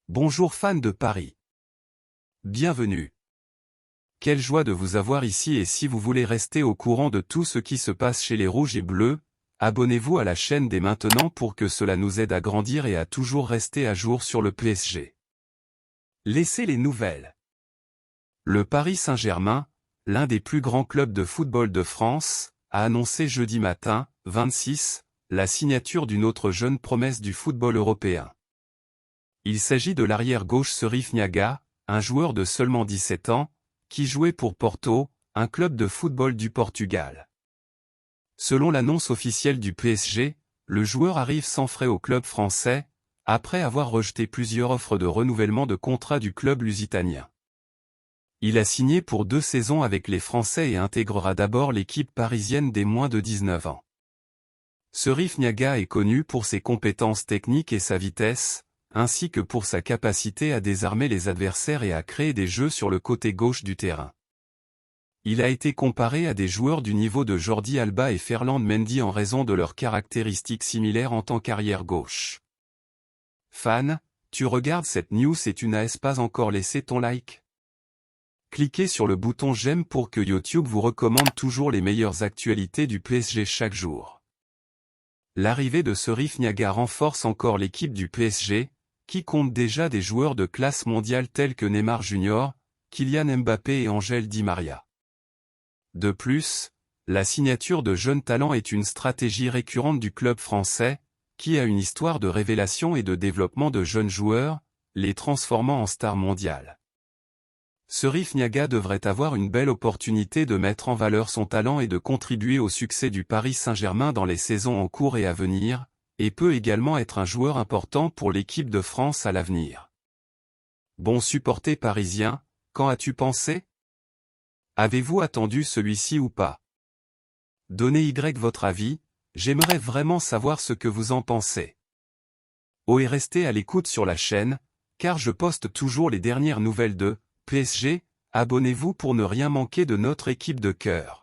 Bonjour fans de Paris. Bienvenue. Quelle joie de vous avoir ici et si vous voulez rester au courant de tout ce qui se passe chez les Rouges et Bleus, abonnez-vous à la chaîne dès maintenant pour que cela nous aide à grandir et à toujours rester à jour sur le PSG. Laissez les nouvelles. Le Paris Saint-Germain, l'un des plus grands clubs de football de France, a annoncé jeudi matin, 26, la signature d'une autre jeune promesse du football européen. Il s'agit de l'arrière-gauche Serif Niaga, un joueur de seulement 17 ans, qui jouait pour Porto, un club de football du Portugal. Selon l'annonce officielle du PSG, le joueur arrive sans frais au club français, après avoir rejeté plusieurs offres de renouvellement de contrat du club lusitanien. Il a signé pour 2 saisons avec les Français et intégrera d'abord l'équipe parisienne des moins de 19 ans. Serif Niaga est connu pour ses compétences techniques et sa vitesse, ainsi que pour sa capacité à désarmer les adversaires et à créer des jeux sur le côté gauche du terrain. Il a été comparé à des joueurs du niveau de Jordi Alba et Ferland Mendy en raison de leurs caractéristiques similaires en tant qu'arrière gauche. Fan, tu regardes cette news et tu n'as pas encore laissé ton like? Cliquez sur le bouton j'aime pour que YouTube vous recommande toujours les meilleures actualités du PSG chaque jour. L'arrivée de Serif Niaga renforce encore l'équipe du PSG, qui compte déjà des joueurs de classe mondiale tels que Neymar Jr., Kylian Mbappé et Ángel Di María. De plus, la signature de jeunes talents est une stratégie récurrente du club français, qui a une histoire de révélation et de développement de jeunes joueurs, les transformant en stars mondiales. Serif Niaga devrait avoir une belle opportunité de mettre en valeur son talent et de contribuer au succès du Paris Saint-Germain dans les saisons en cours et à venir, et peut également être un joueur important pour l'équipe de France à l'avenir. Bon supporter parisien, qu'en as-tu pensé? Avez-vous attendu celui-ci ou pas? Donnez votre avis, j'aimerais vraiment savoir ce que vous en pensez. Et restez à l'écoute sur la chaîne, car je poste toujours les dernières nouvelles de PSG, abonnez-vous pour ne rien manquer de notre équipe de cœur.